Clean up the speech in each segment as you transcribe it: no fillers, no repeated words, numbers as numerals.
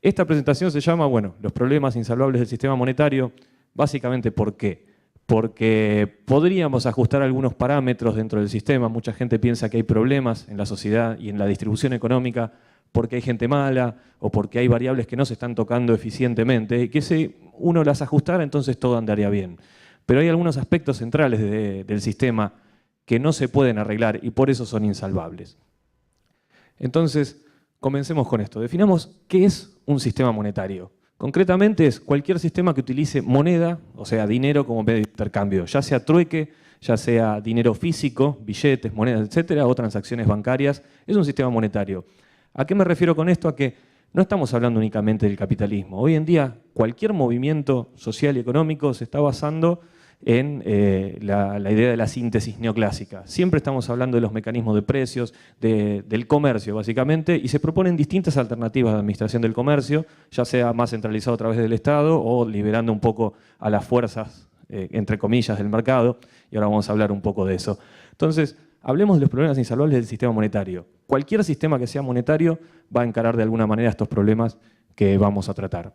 Esta presentación se llama, bueno, los problemas insalvables del sistema monetario. Básicamente, ¿por qué? Porque podríamos ajustar algunos parámetros dentro del sistema. Mucha gente piensa que hay problemas en la sociedad y en la distribución económica porque hay gente mala o porque hay variables que no se están tocando eficientemente y que si uno las ajustara, entonces todo andaría bien. Pero hay algunos aspectos centrales del sistema que no se pueden arreglar y por eso son insalvables. Entonces, comencemos con esto. Definamos qué es un sistema monetario. Concretamente es cualquier sistema que utilice moneda, o sea, dinero como medio de intercambio, ya sea trueque, ya sea dinero físico, billetes, monedas, etcétera, o transacciones bancarias. Es un sistema monetario. ¿A qué me refiero con esto? A que no estamos hablando únicamente del capitalismo. Hoy en día, cualquier movimiento social y económico se está basando en la idea de la síntesis neoclásica. Siempre estamos hablando de los mecanismos de precios, del comercio básicamente, y se proponen distintas alternativas de administración del comercio, ya sea más centralizado a través del Estado o liberando un poco a las fuerzas, entre comillas, del mercado, y ahora vamos a hablar un poco de eso. Entonces, hablemos de los problemas insalvables del sistema monetario. Cualquier sistema que sea monetario va a encarar de alguna manera estos problemas que vamos a tratar.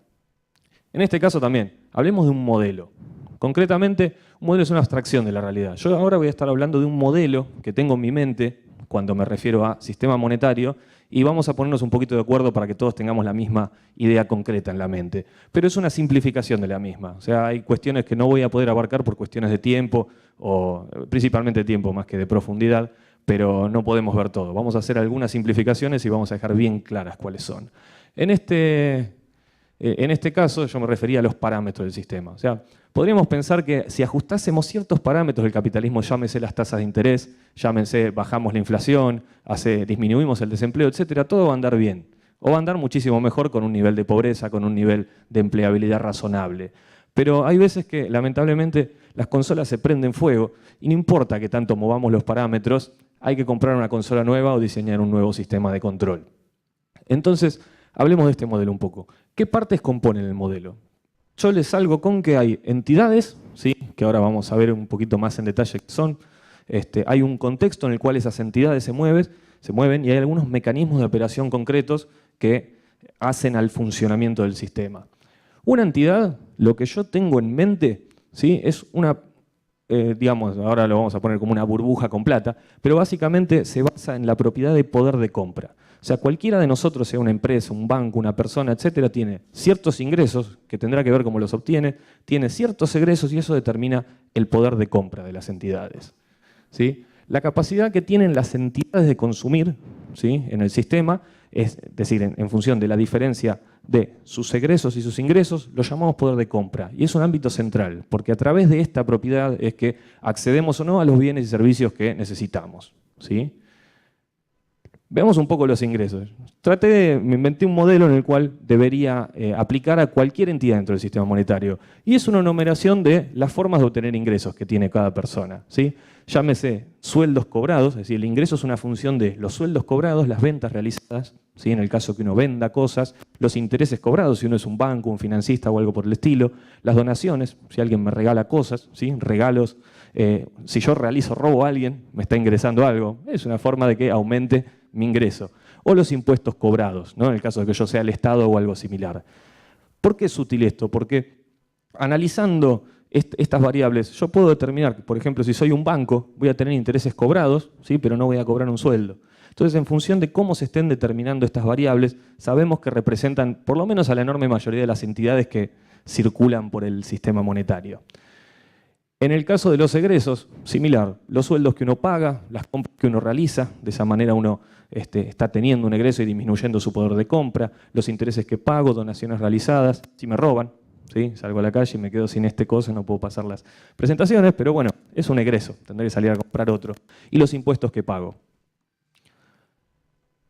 En este caso también, hablemos de un modelo. Concretamente, un modelo es una abstracción de la realidad. Yo ahora voy a estar hablando de un modelo que tengo en mi mente cuando me refiero a sistema monetario y vamos a ponernos un poquito de acuerdo para que todos tengamos la misma idea concreta en la mente. Pero es una simplificación de la misma. O sea, hay cuestiones que no voy a poder abarcar por cuestiones de tiempo, o principalmente de tiempo más que de profundidad, pero no podemos ver todo. Vamos a hacer algunas simplificaciones y vamos a dejar bien claras cuáles son. En este caso yo me refería a los parámetros del sistema. O sea, podríamos pensar que si ajustásemos ciertos parámetros del capitalismo, llámese las tasas de interés, llámese bajamos la inflación, disminuimos el desempleo, etcétera, todo va a andar bien. O va a andar muchísimo mejor con un nivel de pobreza, con un nivel de empleabilidad razonable. Pero hay veces que, lamentablemente, las consolas se prenden fuego y no importa que tanto movamos los parámetros, hay que comprar una consola nueva o diseñar un nuevo sistema de control. Entonces, hablemos de este modelo un poco. ¿Qué partes componen el modelo? Yo les salgo con que hay entidades, ¿sí? Que ahora vamos a ver un poquito más en detalle qué son. Hay un contexto en el cual esas entidades se mueven y hay algunos mecanismos de operación concretos que hacen al funcionamiento del sistema. Una entidad, lo que yo tengo en mente, ¿sí? Es una, digamos, ahora lo vamos a poner como una burbuja con plata, pero básicamente se basa en la propiedad de poder de compra. O sea, cualquiera de nosotros, sea una empresa, un banco, una persona, etcétera, tiene ciertos ingresos, que tendrá que ver cómo los obtiene, tiene ciertos egresos y eso determina el poder de compra de las entidades. ¿Sí? La capacidad que tienen las entidades de consumir, ¿sí? En el sistema, es decir, en función de la diferencia de sus egresos y sus ingresos, lo llamamos poder de compra. Y es un ámbito central, porque a través de esta propiedad es que accedemos o no a los bienes y servicios que necesitamos. ¿Sí? Veamos un poco los ingresos. Me inventé un modelo en el cual debería aplicar a cualquier entidad dentro del sistema monetario. Y es una enumeración de las formas de obtener ingresos que tiene cada persona. ¿Sí? Llámese sueldos cobrados, es decir, el ingreso es una función de los sueldos cobrados, las ventas realizadas, ¿sí? En el caso que uno venda cosas, los intereses cobrados, si uno es un banco, un financista o algo por el estilo, las donaciones, si alguien me regala cosas, ¿sí? Regalos, si yo robo a alguien, me está ingresando algo, es una forma de que aumente mi ingreso. O los impuestos cobrados, ¿no? En el caso de que yo sea el Estado o algo similar. ¿Por qué es útil esto? Porque analizando estas variables, yo puedo determinar que, por ejemplo, si soy un banco, voy a tener intereses cobrados, ¿sí? Pero no voy a cobrar un sueldo. Entonces, en función de cómo se estén determinando estas variables, sabemos que representan, por lo menos a la enorme mayoría de las entidades que circulan por el sistema monetario. En el caso de los egresos, similar, los sueldos que uno paga, las compras que uno realiza, de esa manera uno está teniendo un egreso y disminuyendo su poder de compra, los intereses que pago, donaciones realizadas, si me roban, ¿sí? Salgo a la calle y me quedo sin cosa, no puedo pasar las presentaciones, pero bueno, es un egreso, tendré que salir a comprar otro. Y los impuestos que pago.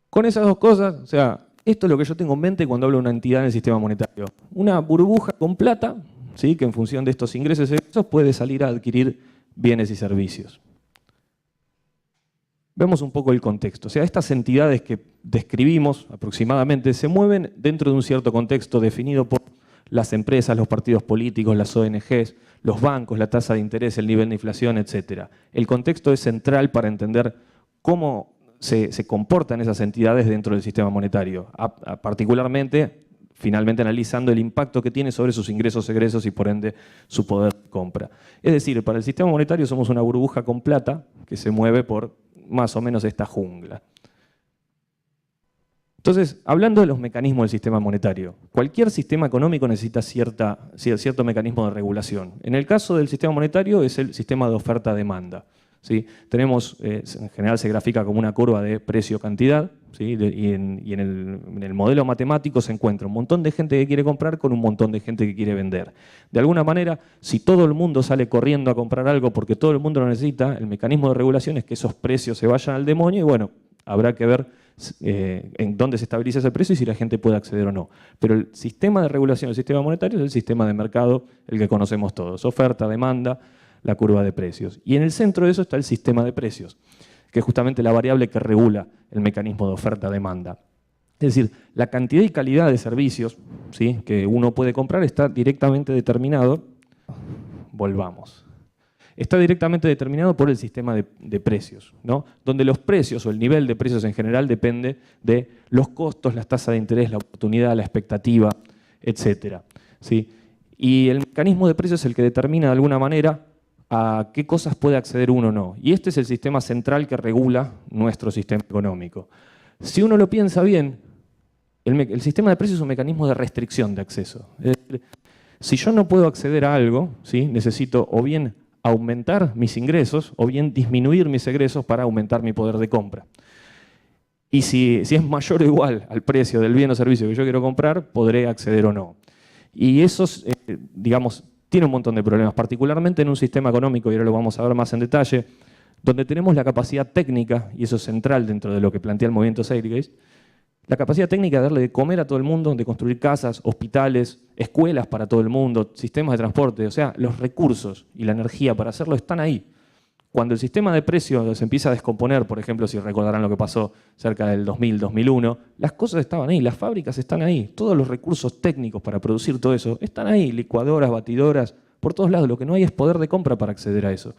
Con esas dos cosas, o sea, esto es lo que yo tengo en mente cuando hablo de una entidad en el sistema monetario. Una burbuja con plata, ¿sí? Que en función de estos ingresos y egresos puede salir a adquirir bienes y servicios. Vemos un poco el contexto. O sea, estas entidades que describimos aproximadamente se mueven dentro de un cierto contexto definido por las empresas, los partidos políticos, las ONGs, los bancos, la tasa de interés, el nivel de inflación, etc. El contexto es central para entender cómo se comportan esas entidades dentro del sistema monetario. Particularmente, finalmente analizando el impacto que tiene sobre sus ingresos, egresos y por ende su poder de compra. Es decir, para el sistema monetario somos una burbuja con plata que se mueve por más o menos esta jungla. Entonces, hablando de los mecanismos del sistema monetario, cualquier sistema económico necesita cierto mecanismo de regulación. En el caso del sistema monetario es el sistema de oferta-demanda. ¿Sí? Tenemos, en general se grafica como una curva de precio-cantidad, ¿sí? Y en el modelo matemático se encuentra un montón de gente que quiere comprar con un montón de gente que quiere vender. De alguna manera, si todo el mundo sale corriendo a comprar algo porque todo el mundo lo necesita, el mecanismo de regulación es que esos precios se vayan al demonio y bueno, habrá que ver en dónde se estabiliza ese precio y si la gente puede acceder o no. Pero el sistema de regulación del sistema monetario es el sistema de mercado, el que conocemos todos. Oferta, demanda, la curva de precios. Y en el centro de eso está el sistema de precios, que es justamente la variable que regula el mecanismo de oferta-demanda. Es decir, la cantidad y calidad de servicios, ¿sí?, que uno puede comprar está directamente determinado, está directamente determinado por el sistema de precios, ¿no? Donde los precios o el nivel de precios en general depende de los costos, las tasas de interés, la oportunidad, la expectativa, etc. ¿Sí? Y el mecanismo de precios es el que determina de alguna manera a qué cosas puede acceder uno o no. Y este es el sistema central que regula nuestro sistema económico. Si uno lo piensa bien, el sistema de precios es un mecanismo de restricción de acceso. Es decir, si yo no puedo acceder a algo, ¿sí?, necesito o bien aumentar mis ingresos o bien disminuir mis egresos para aumentar mi poder de compra. Y si es mayor o igual al precio del bien o servicio que yo quiero comprar, podré acceder o no. Y eso, digamos, tiene un montón de problemas, particularmente en un sistema económico, y ahora lo vamos a ver más en detalle, donde tenemos la capacidad técnica, y eso es central dentro de lo que plantea el movimiento Zeitgeist, la capacidad técnica de darle de comer a todo el mundo, de construir casas, hospitales, escuelas para todo el mundo, sistemas de transporte, o sea, los recursos y la energía para hacerlo están ahí. Cuando el sistema de precios se empieza a descomponer, por ejemplo, si recordarán lo que pasó cerca del 2000, 2001, las cosas estaban ahí, las fábricas están ahí, todos los recursos técnicos para producir todo eso están ahí, licuadoras, batidoras, por todos lados. Lo que no hay es poder de compra para acceder a eso.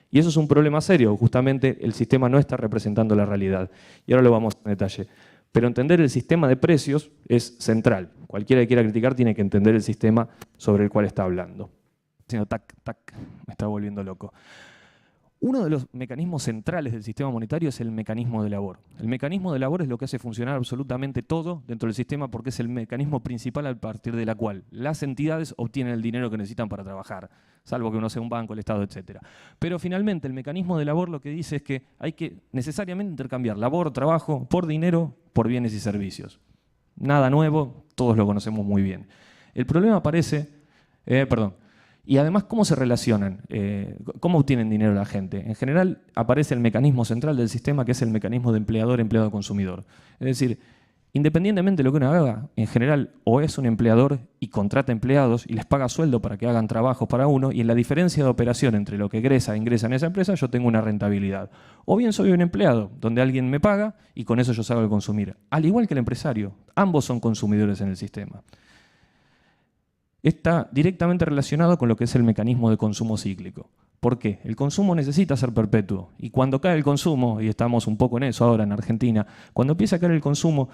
Y eso es un problema serio, justamente el sistema no está representando la realidad. Y ahora lo vamos en detalle. Pero entender el sistema de precios es central. Cualquiera que quiera criticar tiene que entender el sistema sobre el cual está hablando. Tac, tac, me está volviendo loco. Uno de los mecanismos centrales del sistema monetario es el mecanismo de labor. El mecanismo de labor es lo que hace funcionar absolutamente todo dentro del sistema porque es el mecanismo principal a partir de la cual las entidades obtienen el dinero que necesitan para trabajar, salvo que uno sea un banco, el Estado, etc. Pero finalmente el mecanismo de labor lo que dice es que hay que necesariamente intercambiar labor, trabajo, por dinero, por bienes y servicios. Nada nuevo, todos lo conocemos muy bien. El problema aparece, y además, ¿cómo se relacionan? ¿Cómo obtienen dinero la gente? En general, aparece el mecanismo central del sistema, que es el mecanismo de empleador, empleado, consumidor. Es decir, independientemente de lo que uno haga, en general, o es un empleador y contrata empleados y les paga sueldo para que hagan trabajos para uno, y en la diferencia de operación entre lo que ingresa en esa empresa, yo tengo una rentabilidad. O bien soy un empleado, donde alguien me paga y con eso yo salgo a consumir. Al igual que el empresario, ambos son consumidores en el sistema. Está directamente relacionado con lo que es el mecanismo de consumo cíclico. ¿Por qué? El consumo necesita ser perpetuo. Y cuando cae el consumo, y estamos un poco en eso ahora en Argentina, cuando empieza a caer el consumo,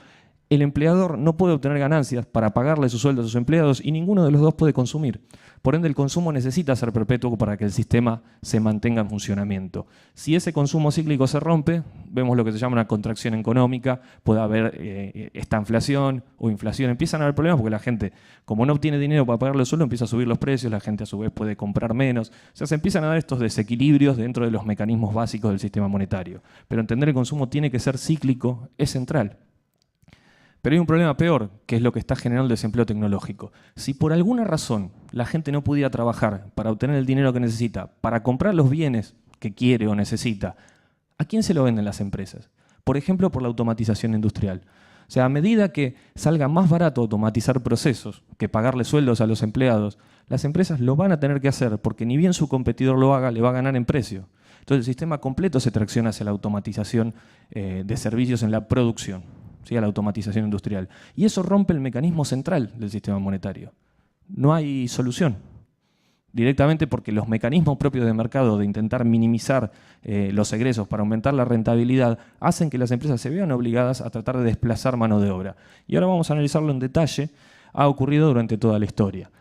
el empleador no puede obtener ganancias para pagarle su sueldo a sus empleados y ninguno de los dos puede consumir. Por ende, el consumo necesita ser perpetuo para que el sistema se mantenga en funcionamiento. Si ese consumo cíclico se rompe, vemos lo que se llama una contracción económica, puede haber esta inflación o inflación. Empiezan a haber problemas porque la gente, como no obtiene dinero para pagarle el sueldo, empieza a subir los precios, la gente a su vez puede comprar menos. O sea, se empiezan a dar estos desequilibrios dentro de los mecanismos básicos del sistema monetario. Pero entender el consumo tiene que ser cíclico, es central. Pero hay un problema peor, que es lo que está generando el desempleo tecnológico. Si por alguna razón la gente no pudiera trabajar para obtener el dinero que necesita, para comprar los bienes que quiere o necesita, ¿a quién se lo venden las empresas? Por ejemplo, por la automatización industrial. O sea, a medida que salga más barato automatizar procesos que pagarle sueldos a los empleados, las empresas lo van a tener que hacer porque ni bien su competidor lo haga, le va a ganar en precio. Entonces el sistema completo se tracciona hacia la automatización de servicios en la producción. ¿Sí? A la automatización industrial. Y eso rompe el mecanismo central del sistema monetario. No hay solución. Directamente porque los mecanismos propios de mercado de intentar minimizar los egresos para aumentar la rentabilidad hacen que las empresas se vean obligadas a tratar de desplazar mano de obra. Y ahora vamos a analizarlo en detalle ha ocurrido durante toda la historia.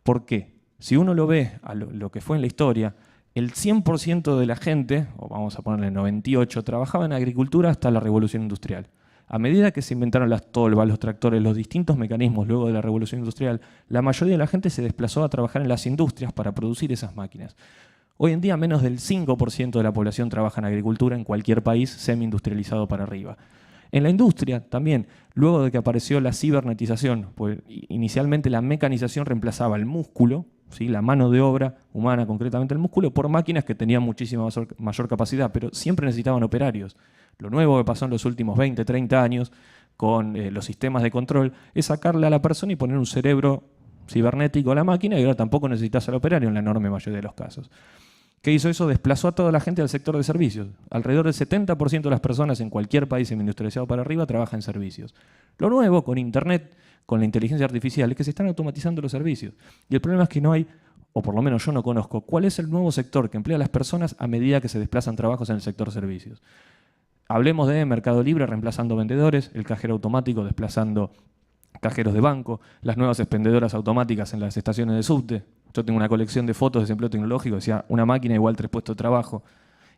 ¿Por qué? Si uno lo ve a lo que fue en la historia, el 100% de la gente, o vamos a ponerle 98%, trabajaba en agricultura hasta la Revolución Industrial. A medida que se inventaron las tolvas, los tractores, los distintos mecanismos luego de la Revolución Industrial, la mayoría de la gente se desplazó a trabajar en las industrias para producir esas máquinas. Hoy en día menos del 5% de la población trabaja en agricultura en cualquier país semi-industrializado para arriba. En la industria también, luego de que apareció la cibernetización, pues inicialmente la mecanización reemplazaba el músculo, ¿sí? La mano de obra humana, concretamente el músculo, por máquinas que tenían muchísima mayor capacidad, pero siempre necesitaban operarios. Lo nuevo que pasó en los últimos 20, 30 años con los sistemas de control es sacarle a la persona y poner un cerebro cibernético a la máquina y ahora tampoco necesitas al operario en la enorme mayoría de los casos. ¿Qué hizo eso? Desplazó a toda la gente al sector de servicios. Alrededor del 70% de las personas en cualquier país semi-industrializado para arriba trabaja en servicios. Lo nuevo con Internet, con la inteligencia artificial, es que se están automatizando los servicios. Y el problema es que no hay, o por lo menos yo no conozco, cuál es el nuevo sector que emplea a las personas a medida que se desplazan trabajos en el sector servicios. Hablemos de Mercado Libre reemplazando vendedores, el cajero automático desplazando cajeros de banco, las nuevas expendedoras automáticas en las estaciones de subte. Yo tengo una colección de fotos de desempleo tecnológico, decía una máquina igual 3 puestos de trabajo.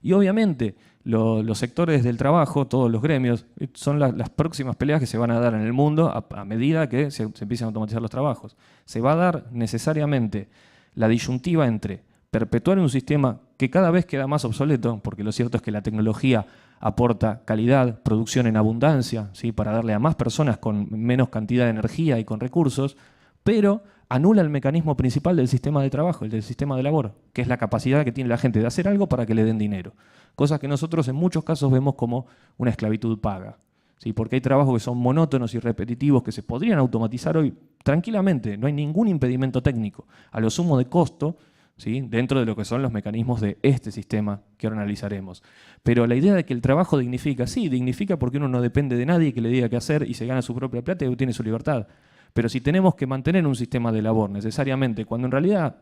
Y obviamente los sectores del trabajo, todos los gremios, son las próximas peleas que se van a dar en el mundo a medida que se empiecen a automatizar los trabajos. Se va a dar necesariamente la disyuntiva entre perpetuar un sistema que cada vez queda más obsoleto, porque lo cierto es que la tecnología aporta calidad, producción en abundancia, ¿sí? Para darle a más personas con menos cantidad de energía y con recursos, pero anula el mecanismo principal del sistema de trabajo, el del sistema de labor, que es la capacidad que tiene la gente de hacer algo para que le den dinero. Cosas que nosotros en muchos casos vemos como una esclavitud paga. ¿Sí? Porque hay trabajos que son monótonos y repetitivos que se podrían automatizar hoy tranquilamente, no hay ningún impedimento técnico, a lo sumo de costo, ¿sí? Dentro de lo que son los mecanismos de este sistema que ahora analizaremos. Pero la idea de que el trabajo dignifica, sí, dignifica porque uno no depende de nadie que le diga qué hacer y se gana su propia plata y tiene su libertad. Pero si tenemos que mantener un sistema de labor necesariamente, cuando en realidad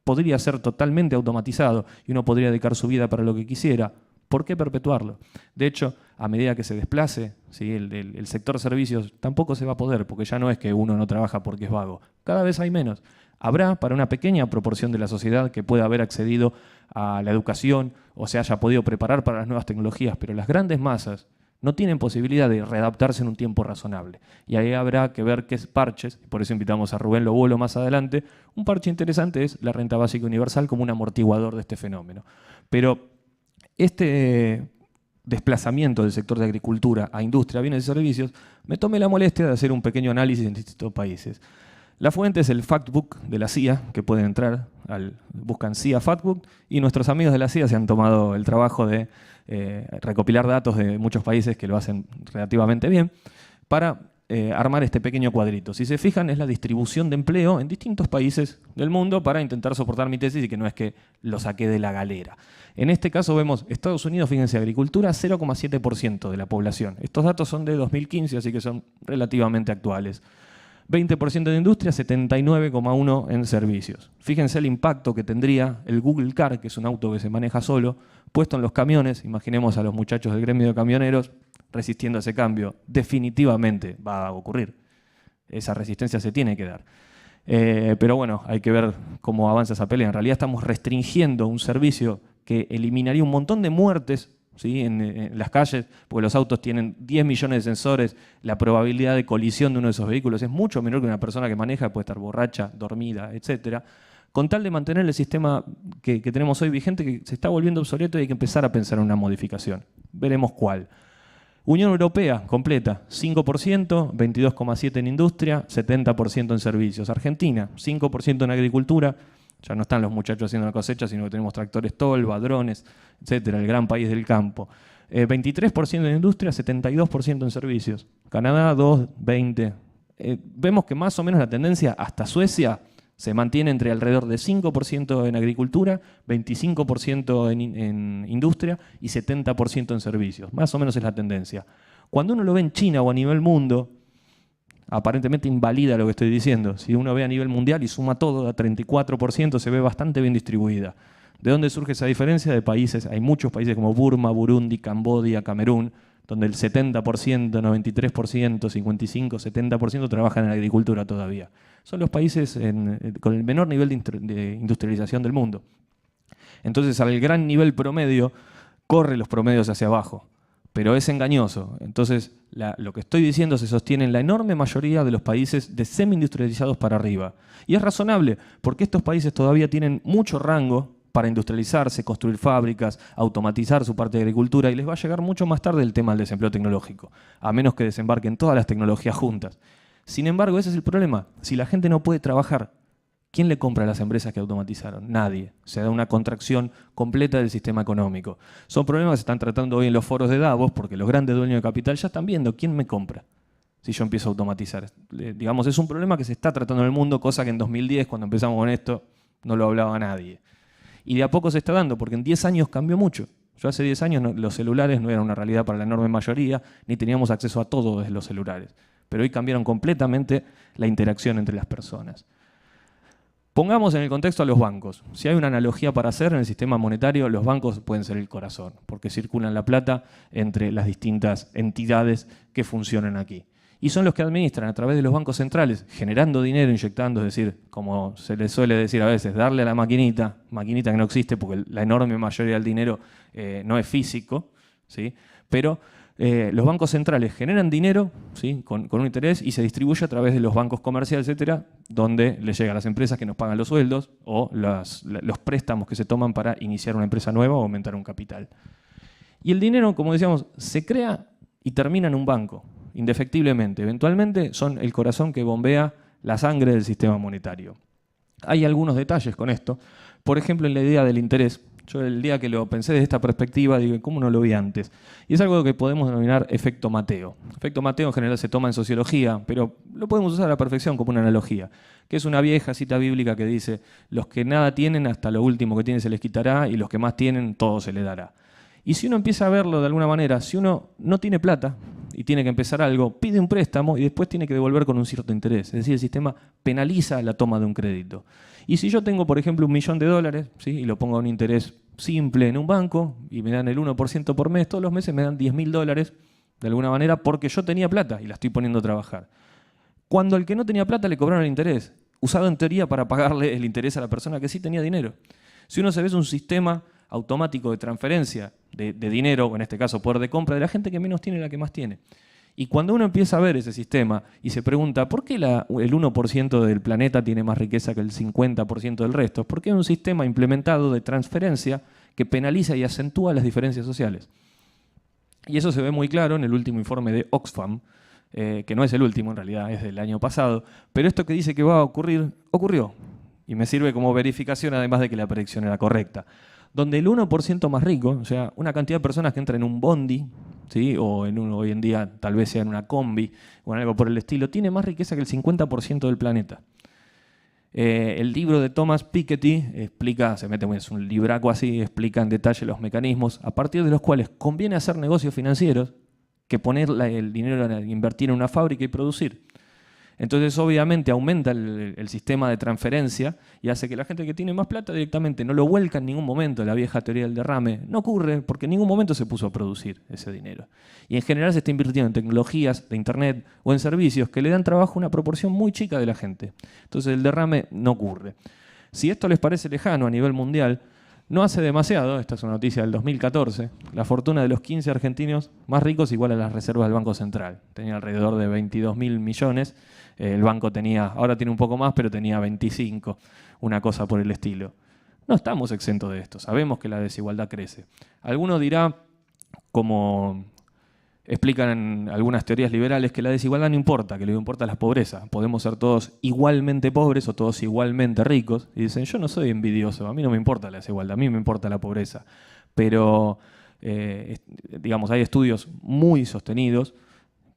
podría ser totalmente automatizado y uno podría dedicar su vida para lo que quisiera, ¿por qué perpetuarlo? De hecho, a medida que se desplace, ¿sí? el sector servicios tampoco se va a poder, porque ya no es que uno no trabaja porque es vago. Cada vez hay menos. Habrá para una pequeña proporción de la sociedad que pueda haber accedido a la educación o se haya podido preparar para las nuevas tecnologías, pero las grandes masas no tienen posibilidad de readaptarse en un tiempo razonable. Y ahí habrá que ver qué parches, por eso invitamos a Rubén Lobuelo más adelante. Un parche interesante es la renta básica universal como un amortiguador de este fenómeno. Pero este desplazamiento del sector de agricultura a industria, bienes y servicios, me tomé la molestia de hacer un pequeño análisis en distintos países. La fuente es el Factbook de la CIA, que pueden entrar, buscan CIA Factbook, y nuestros amigos de la CIA se han tomado el trabajo de recopilar datos de muchos países que lo hacen relativamente bien, para armar este pequeño cuadrito. Si se fijan, es la distribución de empleo en distintos países del mundo para intentar soportar mi tesis y que no es que lo saqué de la galera. En este caso vemos Estados Unidos, fíjense, agricultura, 0,7% de la población. Estos datos son de 2015, así que son relativamente actuales. 20% de industria, 79,1% en servicios. Fíjense el impacto que tendría el Google Car, que es un auto que se maneja solo, puesto en los camiones. Imaginemos a los muchachos del gremio de camioneros resistiendo a ese cambio. Definitivamente va a ocurrir. Esa resistencia se tiene que dar. Pero bueno, hay que ver cómo avanza esa pelea. En realidad estamos restringiendo un servicio que eliminaría un montón de muertes, ¿sí? en las calles, porque los autos tienen 10 millones de sensores, la probabilidad de colisión de uno de esos vehículos es mucho menor que una persona que maneja, puede estar borracha, dormida, etc. Con tal de mantener el sistema que tenemos hoy vigente, que se está volviendo obsoleto y hay que empezar a pensar en una modificación. Veremos cuál. Unión Europea completa, 5%, 22,7% en industria, 70% en servicios. Argentina, 5% en agricultura. Ya no están los muchachos haciendo la cosecha, sino que tenemos tractores tolva, drones, etcétera, el gran país del campo. 23% en industria, 72% en servicios. Canadá, 2, 20. Vemos que más o menos la tendencia hasta Suecia se mantiene entre alrededor de 5% en agricultura, 25% en industria y 70% en servicios. Más o menos es la tendencia. Cuando uno lo ve en China o a nivel mundo, aparentemente invalida lo que estoy diciendo. Si uno ve a nivel mundial y suma todo, a 34% se ve bastante bien distribuida. ¿De dónde surge esa diferencia? De países, hay muchos países como Burma, Burundi, Camboya, Camerún, donde el 70%, 93%, 55%, 70% trabajan en la agricultura todavía. Son los países con el menor nivel de industrialización del mundo. Entonces, al gran nivel promedio, corre los promedios hacia abajo, pero es engañoso. Entonces, lo que estoy diciendo se sostiene en la enorme mayoría de los países de semi-industrializados para arriba. Y es razonable, porque estos países todavía tienen mucho rango para industrializarse, construir fábricas, automatizar su parte de agricultura, y les va a llegar mucho más tarde el tema del desempleo tecnológico, a menos que desembarquen todas las tecnologías juntas. Sin embargo, ese es el problema. Si la gente no puede trabajar, ¿quién le compra a las empresas que automatizaron? Nadie. Se da una contracción completa del sistema económico. Son problemas que se están tratando hoy en los foros de Davos, porque los grandes dueños de capital ya están viendo quién me compra si yo empiezo a automatizar. Digamos, es un problema que se está tratando en el mundo, cosa que en 2010, cuando empezamos con esto, no lo hablaba nadie. Y de a poco se está dando, porque en 10 años cambió mucho. Yo hace 10 años los celulares no eran una realidad para la enorme mayoría, ni teníamos acceso a todo desde los celulares. Pero hoy cambiaron completamente la interacción entre las personas. Pongamos en el contexto a los bancos. Si hay una analogía para hacer en el sistema monetario, los bancos pueden ser el corazón, porque circulan la plata entre las distintas entidades que funcionan aquí. Y son los que administran a través de los bancos centrales, generando dinero, inyectando, es decir, como se les suele decir a veces, darle a la maquinita que no existe porque la enorme mayoría del dinero no es físico, ¿sí? Pero los bancos centrales generan dinero, ¿sí? con un interés y se distribuye a través de los bancos comerciales, etcétera, donde le llega a las empresas que nos pagan los sueldos o los préstamos que se toman para iniciar una empresa nueva o aumentar un capital. Y el dinero, como decíamos, se crea y termina en un banco, indefectiblemente. Eventualmente son el corazón que bombea la sangre del sistema monetario. Hay algunos detalles con esto. Por ejemplo, en la idea del interés. Yo el día que lo pensé desde esta perspectiva, digo, ¿cómo no lo vi antes? Y es algo que podemos denominar efecto Mateo. Efecto Mateo en general se toma en sociología, pero lo podemos usar a la perfección como una analogía, que es una vieja cita bíblica que dice, los que nada tienen, hasta lo último que tienen se les quitará, y los que más tienen, todo se les dará. Y si uno empieza a verlo de alguna manera, si uno no tiene plata y tiene que empezar algo, pide un préstamo y después tiene que devolver con un cierto interés. Es decir, el sistema penaliza la toma de un crédito. Y si yo tengo, por ejemplo, $1.000.000, ¿sí? y lo pongo a un interés simple en un banco y me dan el 1% por mes, todos los meses me dan $10.000 de alguna manera porque yo tenía plata y la estoy poniendo a trabajar. Cuando al que no tenía plata le cobraron el interés, usado en teoría para pagarle el interés a la persona que sí tenía dinero. Si uno se ve es un sistema automático de transferencia de dinero, o en este caso poder de compra, de la gente que menos tiene a la que más tiene. Y cuando uno empieza a ver ese sistema y se pregunta ¿por qué el 1% del planeta tiene más riqueza que el 50% del resto? Porque es un sistema implementado de transferencia que penaliza y acentúa las diferencias sociales. Y eso se ve muy claro en el último informe de Oxfam, que no es el último, en realidad es del año pasado, pero esto que dice que va a ocurrir, ocurrió. Y me sirve como verificación, además de que la predicción era correcta. Donde el 1% más rico, o sea, una cantidad de personas que entran en un bondi, ¿sí? O hoy en día tal vez sea en una combi o en algo por el estilo, tiene más riqueza que el 50% del planeta. El libro de Thomas Piketty explica, es un libraco así, explica en detalle los mecanismos a partir de los cuales conviene hacer negocios financieros que poner el dinero a invertir en una fábrica y producir. Entonces, obviamente, aumenta el sistema de transferencia y hace que la gente que tiene más plata directamente no lo vuelca en ningún momento. La vieja teoría del derrame no ocurre porque en ningún momento se puso a producir ese dinero. Y en general se está invirtiendo en tecnologías de Internet o en servicios que le dan trabajo a una proporción muy chica de la gente. Entonces, el derrame no ocurre. Si esto les parece lejano a nivel mundial, no hace demasiado, esta es una noticia del 2014, la fortuna de los 15 argentinos más ricos igual a las reservas del Banco Central. Tenía alrededor de 22.000 millones. El banco ahora tiene un poco más, pero tenía 25, una cosa por el estilo. No estamos exentos de esto, sabemos que la desigualdad crece. Alguno dirá, como explican en algunas teorías liberales, que la desigualdad no importa, que lo que importa es la pobreza. Podemos ser todos igualmente pobres o todos igualmente ricos. Y dicen, yo no soy envidioso, a mí no me importa la desigualdad, a mí me importa la pobreza. Pero, digamos, hay estudios muy sostenidos,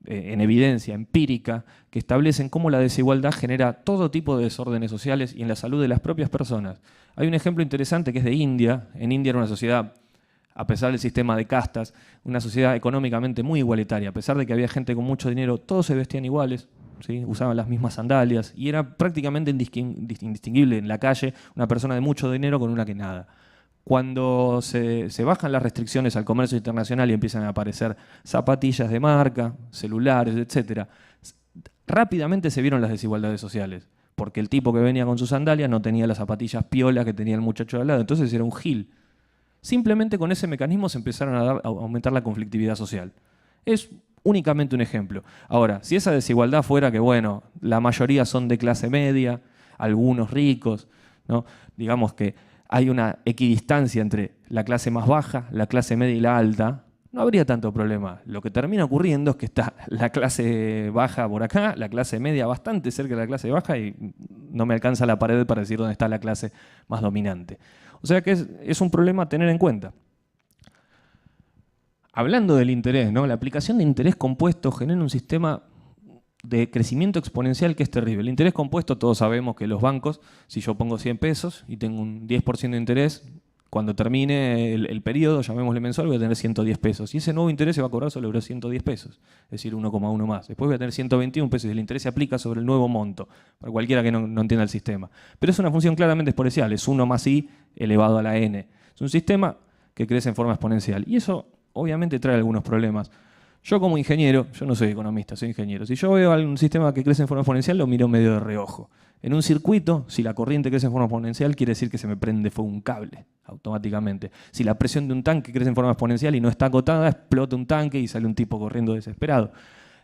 en evidencia empírica, que establecen cómo la desigualdad genera todo tipo de desórdenes sociales y en la salud de las propias personas. Hay un ejemplo interesante que es de India. En India era una sociedad, a pesar del sistema de castas, una sociedad económicamente muy igualitaria. A pesar de que había gente con mucho dinero, todos se vestían iguales, ¿sí? Usaban las mismas sandalias y era prácticamente indistinguible en la calle una persona de mucho dinero con una que nada. Cuando se bajan las restricciones al comercio internacional y empiezan a aparecer zapatillas de marca, celulares, etc., rápidamente se vieron las desigualdades sociales, porque el tipo que venía con sus sandalias no tenía las zapatillas piola que tenía el muchacho de al lado, entonces era un gil. Simplemente con ese mecanismo se empezaron a aumentar la conflictividad social. Es únicamente un ejemplo. Ahora, si esa desigualdad fuera que, bueno, la mayoría son de clase media, algunos ricos, ¿no? Digamos que hay una equidistancia entre la clase más baja, la clase media y la alta, no habría tanto problema. Lo que termina ocurriendo es que está la clase baja por acá, la clase media bastante cerca de la clase baja y no me alcanza la pared para decir dónde está la clase más dominante. O sea que es un problema a tener en cuenta. Hablando del interés, ¿no? La aplicación de interés compuesto genera un sistema de crecimiento exponencial que es terrible. El interés compuesto, todos sabemos que los bancos, si yo pongo 100 pesos y tengo un 10% de interés, cuando termine el periodo, llamémosle mensual, voy a tener 110 pesos. Y ese nuevo interés se va a cobrar sobre los 110 pesos, es decir, 1,1 más. Después voy a tener 121 pesos y el interés se aplica sobre el nuevo monto, para cualquiera que no entienda el sistema. Pero es una función claramente exponencial, es 1 más i elevado a la n. Es un sistema que crece en forma exponencial. Y eso obviamente trae algunos problemas. Yo como ingeniero, yo no soy economista, soy ingeniero. Si yo veo un sistema que crece en forma exponencial, lo miro medio de reojo. En un circuito, si la corriente crece en forma exponencial, quiere decir que se me prende fuego un cable automáticamente. Si la presión de un tanque crece en forma exponencial y no está acotada, explota un tanque y sale un tipo corriendo desesperado.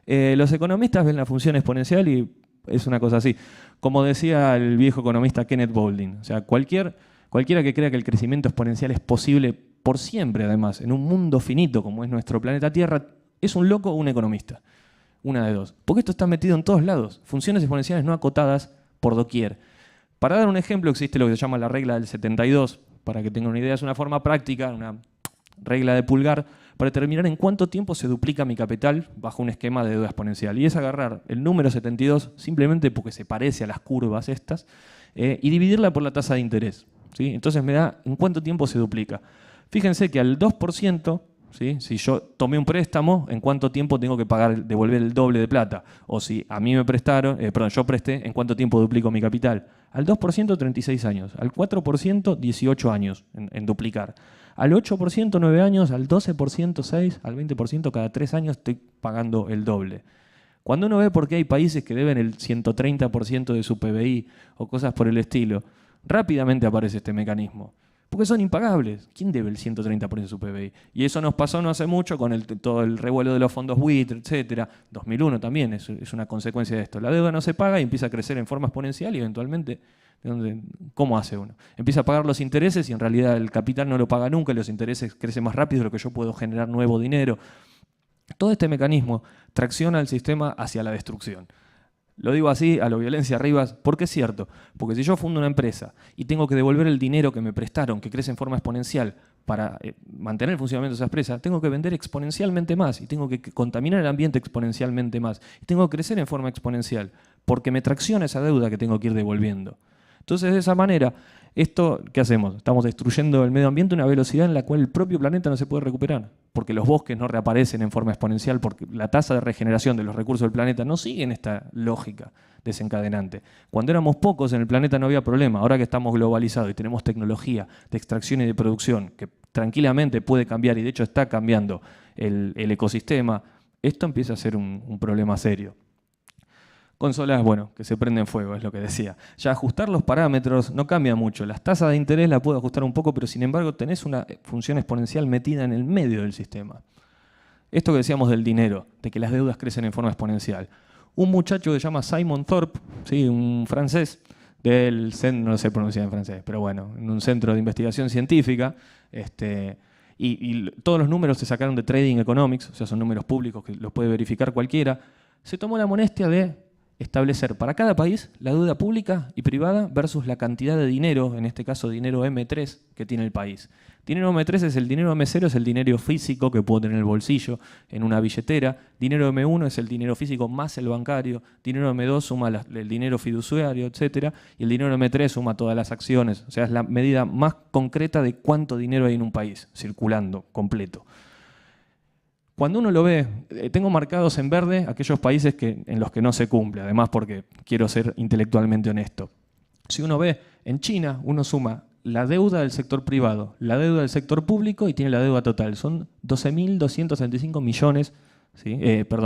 Los economistas ven la función exponencial y es una cosa así. Como decía el viejo economista Kenneth Boulding, o sea, cualquiera que crea que el crecimiento exponencial es posible por siempre, además, en un mundo finito como es nuestro planeta Tierra, es un loco o un economista. Una de dos. Porque esto está metido en todos lados. Funciones exponenciales no acotadas por doquier. Para dar un ejemplo, existe lo que se llama la regla del 72. Para que tengan una idea, es una forma práctica, una regla de pulgar, para determinar en cuánto tiempo se duplica mi capital bajo un esquema de deuda exponencial. Y es agarrar el número 72, simplemente porque se parece a las curvas estas, y dividirla por la tasa de interés. ¿Sí? Entonces me da en cuánto tiempo se duplica. Fíjense que al 2%, ¿sí? Si yo tomé un préstamo, ¿en cuánto tiempo tengo que devolver el doble de plata? O si a mí me prestaron, yo presté, ¿en cuánto tiempo duplico mi capital? Al 2%, 36 años. Al 4%, 18 años en duplicar. Al 8%, 9 años. Al 12%, 6. Al 20%, cada 3 años estoy pagando el doble. Cuando uno ve por qué hay países que deben el 130% de su PBI o cosas por el estilo, rápidamente aparece este mecanismo. Porque son impagables. ¿Quién debe el 130% de su PBI? Y eso nos pasó no hace mucho con todo el revuelo de los fondos buitre, etc. 2001 también es una consecuencia de esto. La deuda no se paga y empieza a crecer en forma exponencial y eventualmente, ¿cómo hace uno? Empieza a pagar los intereses y en realidad el capital no lo paga nunca, y los intereses crecen más rápido de lo que yo puedo generar nuevo dinero. Todo este mecanismo tracciona el sistema hacia la destrucción. Lo digo así, a lo violencia arriba, porque es cierto. Porque si yo fundo una empresa y tengo que devolver el dinero que me prestaron, que crece en forma exponencial, para mantener el funcionamiento de esa empresa, tengo que vender exponencialmente más y tengo que contaminar el ambiente exponencialmente más. Y tengo que crecer en forma exponencial, porque me tracciona esa deuda que tengo que ir devolviendo. Entonces, de esa manera, ¿qué hacemos? Estamos destruyendo el medio ambiente a una velocidad en la cual el propio planeta no se puede recuperar, porque los bosques no reaparecen en forma exponencial, porque la tasa de regeneración de los recursos del planeta no sigue en esta lógica desencadenante. Cuando éramos pocos en el planeta no había problema, ahora que estamos globalizados y tenemos tecnología de extracción y de producción que tranquilamente puede cambiar, y de hecho está cambiando el ecosistema, esto empieza a ser un problema serio. Consolas, bueno, que se prenden fuego, es lo que decía. Ya ajustar los parámetros no cambia mucho. Las tasas de interés las puedo ajustar un poco, pero sin embargo tenés una función exponencial metida en el medio del sistema. Esto que decíamos del dinero, de que las deudas crecen en forma exponencial. Un muchacho que se llama Simon Thorpe, ¿sí? Un francés, del centro, no sé pronunciar en francés, pero bueno, en un centro de investigación científica, y todos los números se sacaron de Trading Economics, o sea, son números públicos que los puede verificar cualquiera, se tomó la molestia de establecer para cada país la deuda pública y privada versus la cantidad de dinero, en este caso dinero M3, que tiene el país. Dinero M3 es el dinero M0, es el dinero físico que puedo tener en el bolsillo, en una billetera. Dinero M1 es el dinero físico más el bancario. Dinero M2 suma el dinero fiduciario, etc. Y el dinero M3 suma todas las acciones. O sea, es la medida más concreta de cuánto dinero hay en un país, circulando, completo. Cuando uno lo ve, tengo marcados en verde aquellos países en los que no se cumple, además porque quiero ser intelectualmente honesto. Si uno ve en China, uno suma la deuda del sector privado, la deuda del sector público y tiene la deuda total. Son 12.275 millones, ¿sí?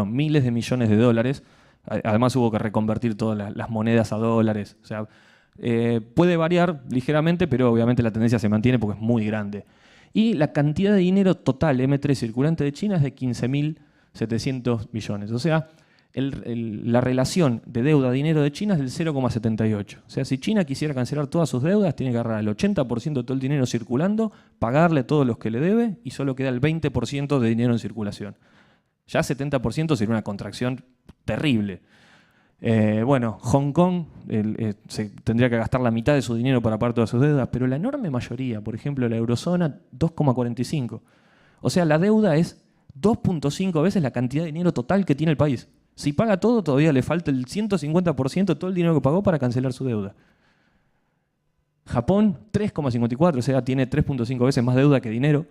Miles de millones de dólares. Además hubo que reconvertir todas las monedas a dólares. O sea, puede variar ligeramente, pero obviamente la tendencia se mantiene porque es muy grande. Y la cantidad de dinero total M3 circulante de China es de 15.700 millones. O sea, la relación de deuda-dinero de China es del 0,78. O sea, si China quisiera cancelar todas sus deudas, tiene que agarrar el 80% de todo el dinero circulando, pagarle a todos los que le debe y solo queda el 20% de dinero en circulación. Ya 70% sería una contracción terrible. Bueno, Hong Kong se tendría que gastar la mitad de su dinero para pagar todas sus deudas, pero la enorme mayoría, por ejemplo, la eurozona, 2,45. O sea, la deuda es 2,5 veces la cantidad de dinero total que tiene el país. Si paga todo, todavía le falta el 150% de todo el dinero que pagó para cancelar su deuda. Japón, 3,54, o sea, tiene 3,5 veces más deuda que dinero.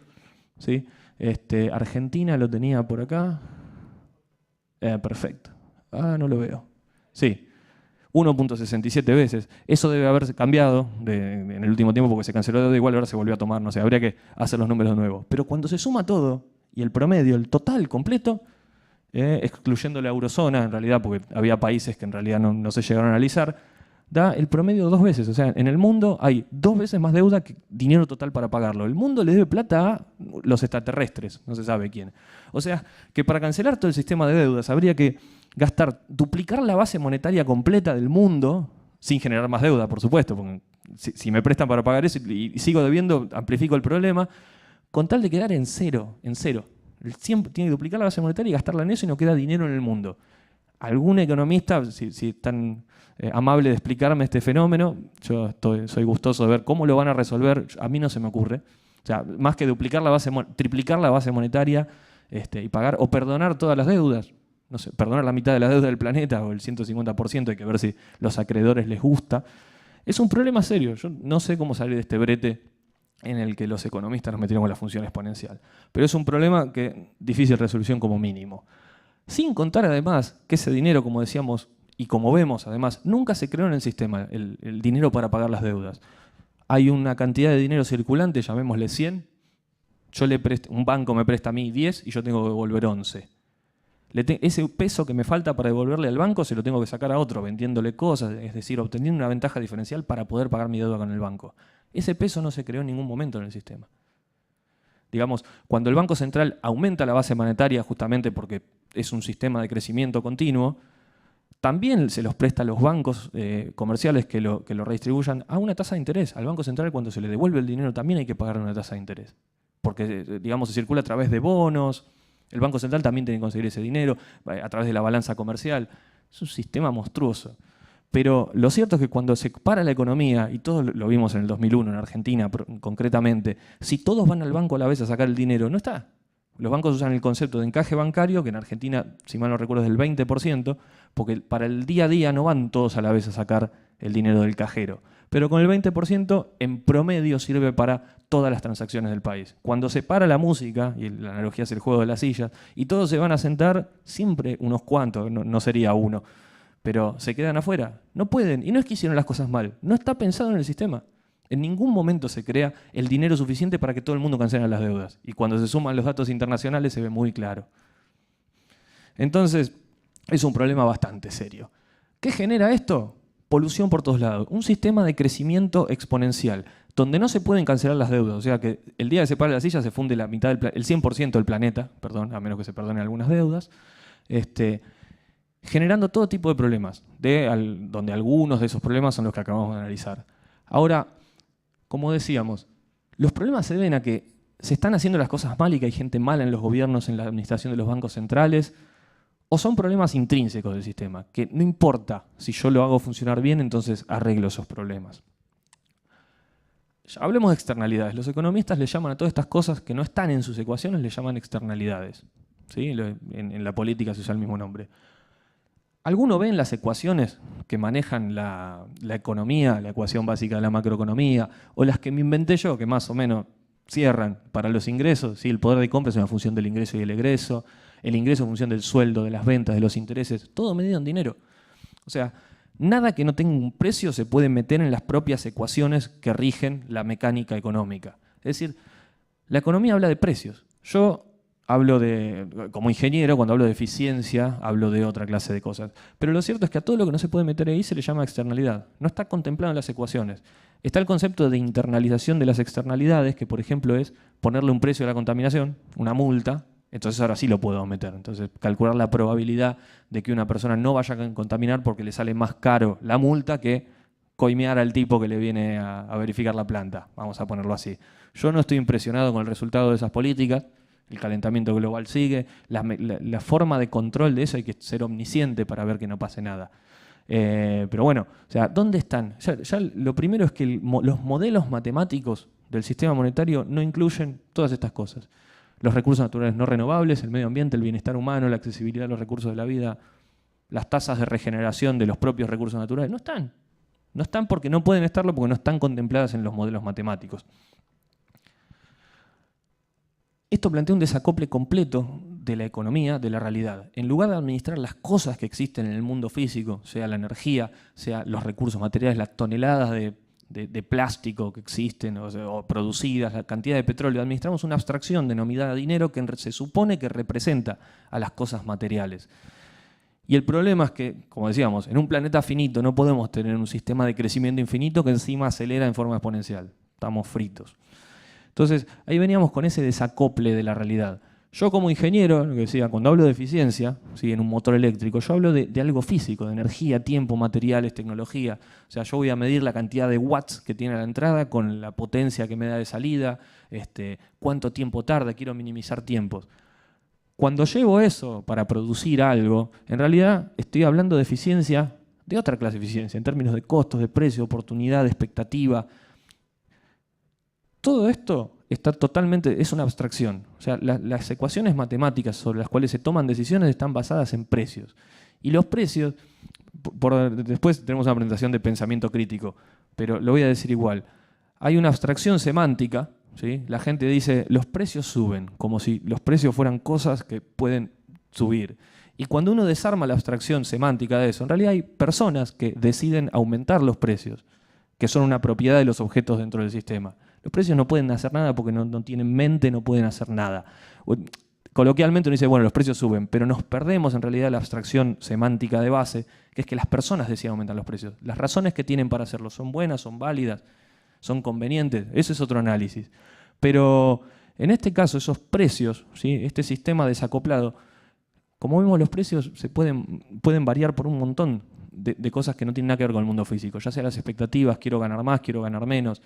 ¿Sí? Argentina lo tenía por acá. Perfecto. No lo veo. Sí, 1,67 veces. Eso debe haber cambiado en el último tiempo porque se canceló deuda, igual ahora se volvió a tomar, no sé, habría que hacer los números de nuevo. Pero cuando se suma todo, y el promedio, el total completo, excluyendo la eurozona, en realidad, porque había países que en realidad no se llegaron a analizar, da el promedio 2 veces. O sea, en el mundo hay 2 veces más deuda que dinero total para pagarlo. El mundo le debe plata a los extraterrestres, no se sabe quién. O sea, que para cancelar todo el sistema de deudas habría que duplicar la base monetaria completa del mundo, sin generar más deuda, por supuesto, porque si me prestan para pagar eso y sigo debiendo, amplifico el problema, con tal de quedar en cero. Tiene que duplicar la base monetaria y gastarla en eso y no queda dinero en el mundo. Algún economista, si es tan amable de explicarme este fenómeno, yo soy gustoso de ver cómo lo van a resolver, a mí no se me ocurre. O sea, más que triplicar la base monetaria y pagar o perdonar todas las deudas. No sé, perdonar la mitad de la deuda del planeta o el 150%, hay que ver si los acreedores les gusta. Es un problema serio. Yo no sé cómo salir de este brete en el que los economistas nos metieron con la función exponencial. Pero es un problema que difícil resolución como mínimo. Sin contar además que ese dinero, como decíamos y como vemos además, nunca se creó en el sistema, el dinero para pagar las deudas. Hay una cantidad de dinero circulante, llamémosle 100. Un banco me presta a mí 10 y yo tengo que devolver 11. Ese peso que me falta para devolverle al banco se lo tengo que sacar a otro, vendiéndole cosas, es decir, obteniendo una ventaja diferencial para poder pagar mi deuda con el banco. Ese peso no se creó en ningún momento en el sistema. Digamos, cuando el Banco Central aumenta la base monetaria justamente porque es un sistema de crecimiento continuo, también se los presta a los bancos comerciales que lo redistribuyan a una tasa de interés. Al Banco Central, cuando se le devuelve el dinero, también hay que pagar una tasa de interés. Porque, digamos, se circula a través de bonos. El Banco Central también tiene que conseguir ese dinero a través de la balanza comercial. Es un sistema monstruoso. Pero lo cierto es que cuando se para la economía, y todos lo vimos en el 2001 en Argentina concretamente, si todos van al banco a la vez a sacar el dinero, no está. Los bancos usan el concepto de encaje bancario, que en Argentina, si mal no recuerdo, es del 20%, porque para el día a día no van todos a la vez a sacar el dinero del cajero. Pero con el 20% en promedio sirve para todas las transacciones del país. Cuando se para la música, y la analogía es el juego de las sillas, y todos se van a sentar, siempre unos cuantos, no sería uno, pero se quedan afuera. No pueden, y no es que hicieron las cosas mal, no está pensado en el sistema. En ningún momento se crea el dinero suficiente para que todo el mundo cancele las deudas. Y cuando se suman los datos internacionales se ve muy claro. Entonces, es un problema bastante serio. ¿Qué genera esto? Polución por todos lados. Un sistema de crecimiento exponencial, donde no se pueden cancelar las deudas. O sea que el día que se para la silla se funde la mitad el 100% del planeta, perdón, a menos que se perdonen algunas deudas, generando todo tipo de problemas, donde algunos de esos problemas son los que acabamos de analizar. Ahora, como decíamos, los problemas se deben a que se están haciendo las cosas mal y que hay gente mala en los gobiernos, en la administración de los bancos centrales, o son problemas intrínsecos del sistema, que no importa si yo lo hago funcionar bien, entonces arreglo esos problemas. Ya hablemos de externalidades. Los economistas le llaman a todas estas cosas que no están en sus ecuaciones, le llaman externalidades. ¿Sí? En la política se usa el mismo nombre. ¿Alguno ve en las ecuaciones que manejan la economía, la ecuación básica de la macroeconomía, o las que me inventé yo, que más o menos cierran para los ingresos? ¿Sí? El poder de compra es una función del ingreso y el egreso, el ingreso en función del sueldo, de las ventas, de los intereses, todo medido en dinero. O sea, Nada que no tenga un precio se puede meter en las propias ecuaciones que rigen la mecánica económica. Es decir, la economía habla de precios. Yo hablo como ingeniero, cuando hablo de eficiencia, hablo de otra clase de cosas. Pero lo cierto es que a todo lo que no se puede meter ahí se le llama externalidad. No está contemplado en las ecuaciones. Está el concepto de internalización de las externalidades, que por ejemplo es ponerle un precio a la contaminación, una multa. Entonces ahora sí lo puedo meter. Entonces calcular la probabilidad de que una persona no vaya a contaminar porque le sale más caro la multa que coimear al tipo que le viene a verificar la planta. Vamos a ponerlo así. Yo no estoy impresionado con el resultado de esas políticas. El calentamiento global sigue. La forma de control de eso hay que ser omnisciente para ver que no pase nada. Pero bueno, o sea, ¿dónde están? Ya lo primero es que los modelos matemáticos del sistema monetario no incluyen todas estas cosas. Los recursos naturales no renovables, el medio ambiente, el bienestar humano, la accesibilidad a los recursos de la vida, las tasas de regeneración de los propios recursos naturales, no están. No están porque no pueden estarlo, porque no están contempladas en los modelos matemáticos. Esto plantea un desacople completo de la economía de la realidad. En lugar de administrar las cosas que existen en el mundo físico, sea la energía, sea los recursos materiales, las toneladas de plástico que existen o producidas, la cantidad de petróleo, administramos una abstracción denominada dinero que se supone que representa a las cosas materiales. Y el problema es que, como decíamos, en un planeta finito no podemos tener un sistema de crecimiento infinito que encima acelera en forma exponencial. Estamos fritos. Entonces, ahí veníamos con ese desacople de la realidad. Yo como ingeniero, lo que decía, cuando hablo de eficiencia, ¿sí?, en un motor eléctrico, yo hablo de algo físico, de energía, tiempo, materiales, tecnología. O sea, yo voy a medir la cantidad de watts que tiene la entrada con la potencia que me da de salida, cuánto tiempo tarda, quiero minimizar tiempos. Cuando llevo eso para producir algo, en realidad estoy hablando de eficiencia, de otra clase de eficiencia, en términos de costos, de precio, oportunidad, de expectativa. Todo esto está totalmente, es una abstracción. O sea, las ecuaciones matemáticas sobre las cuales se toman decisiones están basadas en precios. Y los precios, después tenemos una presentación de pensamiento crítico, pero lo voy a decir igual. Hay una abstracción semántica, ¿sí? La gente dice, los precios suben, como si los precios fueran cosas que pueden subir. Y cuando uno desarma la abstracción semántica de eso, en realidad hay personas que deciden aumentar los precios, que son una propiedad de los objetos dentro del sistema. Los precios no pueden hacer nada porque no tienen mente, no pueden hacer nada. Coloquialmente uno dice, bueno, los precios suben, pero nos perdemos en realidad la abstracción semántica de base, que es que las personas deciden aumentar los precios. Las razones que tienen para hacerlo son buenas, son válidas, son convenientes. Eso es otro análisis. Pero en este caso, esos precios, ¿sí?, este sistema desacoplado, como vemos, los precios pueden variar por un montón de cosas que no tienen nada que ver con el mundo físico. Ya sea las expectativas, quiero ganar más, quiero ganar menos.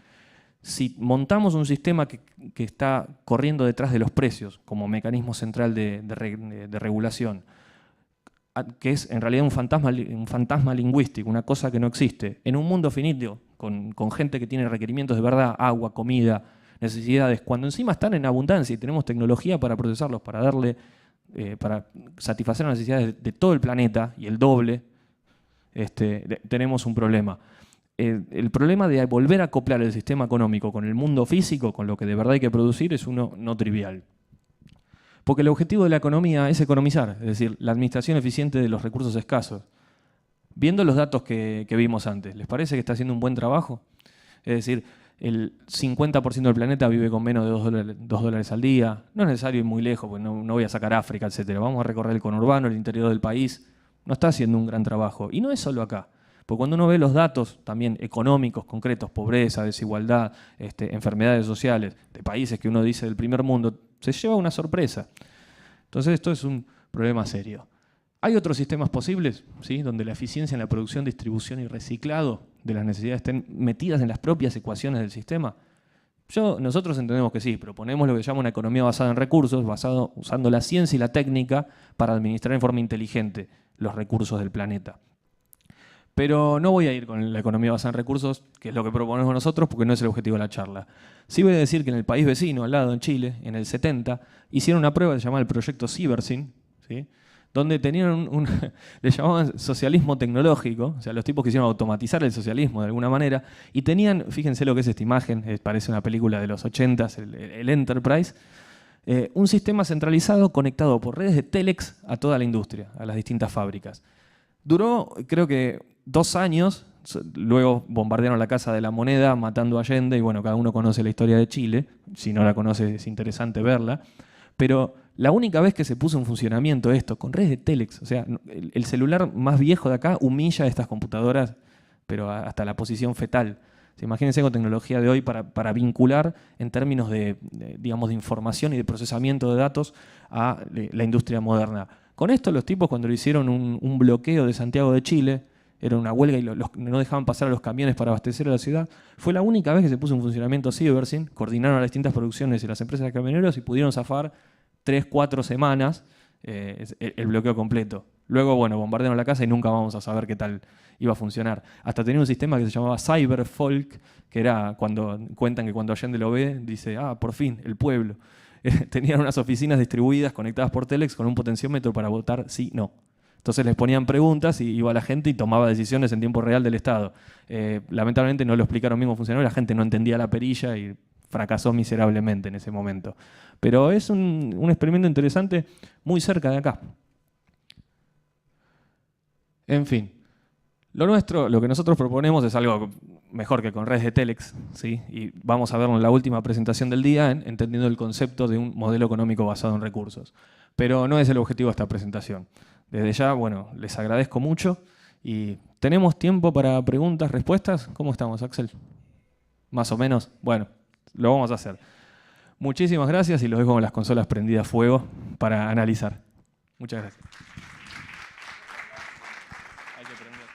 Si montamos un sistema que está corriendo detrás de los precios como mecanismo central de regulación, que es en realidad un fantasma lingüístico, una cosa que no existe, en un mundo finito, con gente que tiene requerimientos de verdad, agua, comida, necesidades, cuando encima están en abundancia y tenemos tecnología para procesarlos, para satisfacer las necesidades de todo el planeta y el doble, tenemos un problema. El problema de volver a acoplar el sistema económico con el mundo físico, con lo que de verdad hay que producir, es uno no trivial. Porque el objetivo de la economía es economizar, es decir, la administración eficiente de los recursos escasos. Viendo los datos que vimos antes, ¿les parece que está haciendo un buen trabajo? Es decir, el 50% del planeta vive con menos de $2 al día. No es necesario ir muy lejos, porque no voy a sacar África, etc. Vamos a recorrer el conurbano, el interior del país. No está haciendo un gran trabajo. Y no es solo acá. Porque cuando uno ve los datos también económicos, concretos, pobreza, desigualdad, enfermedades sociales, de países que uno dice del primer mundo, se lleva una sorpresa. Entonces esto es un problema serio. ¿Hay otros sistemas posibles, ¿sí?, donde la eficiencia en la producción, distribución y reciclado de las necesidades estén metidas en las propias ecuaciones del sistema? Nosotros entendemos que sí, proponemos lo que se llama una economía basada en recursos, usando la ciencia y la técnica para administrar en forma inteligente los recursos del planeta. Pero no voy a ir con la economía basada en recursos, que es lo que proponemos nosotros, porque no es el objetivo de la charla. Sí voy a decir que en el país vecino, al lado, en Chile, en el 70, hicieron una prueba que se llamaba el proyecto Cibersyn, ¿sí?, donde tenían le llamaban socialismo tecnológico, o sea, los tipos quisieron automatizar el socialismo de alguna manera, y tenían, fíjense lo que es esta imagen, parece una película de los 80s, el Enterprise, un sistema centralizado conectado por redes de Telex a toda la industria, a las distintas fábricas. Duró, creo que 2 años, luego bombardearon la Casa de la Moneda, matando a Allende, y bueno, cada uno conoce la historia de Chile, si no la conoce es interesante verla, pero la única vez que se puso en funcionamiento esto, con redes de Telex, o sea, el celular más viejo de acá humilla a estas computadoras, pero hasta la posición fetal. O sea, imagínense con tecnología de hoy para vincular en términos digamos, de información y de procesamiento de datos a la industria moderna. Con esto los tipos cuando le hicieron un bloqueo de Santiago de Chile, era una huelga y no dejaban pasar a los camiones para abastecer a la ciudad, fue la única vez que se puso en funcionamiento Cibersin, coordinaron a las distintas producciones y las empresas de camioneros y pudieron zafar 3-4 semanas el bloqueo completo. Luego, bueno, bombardearon la casa y nunca vamos a saber qué tal iba a funcionar. Hasta tenía un sistema que se llamaba Cyberfolk, que era cuentan que cuando Allende lo ve, dice, por fin, el pueblo. Tenían unas oficinas distribuidas conectadas por Telex con un potenciómetro para votar sí, no. Entonces les ponían preguntas y iba la gente y tomaba decisiones en tiempo real del Estado. Lamentablemente no lo explicaron bien cómo funcionó, la gente no entendía la perilla y fracasó miserablemente en ese momento. Pero es un experimento interesante muy cerca de acá. En fin, lo que nosotros proponemos es algo mejor que con redes de Telex, ¿sí? Y vamos a verlo en la última presentación del día, entendiendo el concepto de un modelo económico basado en recursos. Pero no es el objetivo de esta presentación. Desde ya, bueno, les agradezco mucho y ¿tenemos tiempo para preguntas, respuestas? ¿Cómo estamos, Axel? ¿Más o menos? Bueno, lo vamos a hacer. Muchísimas gracias y los dejo con las consolas prendidas a fuego para analizar. Muchas gracias. Hay que prender.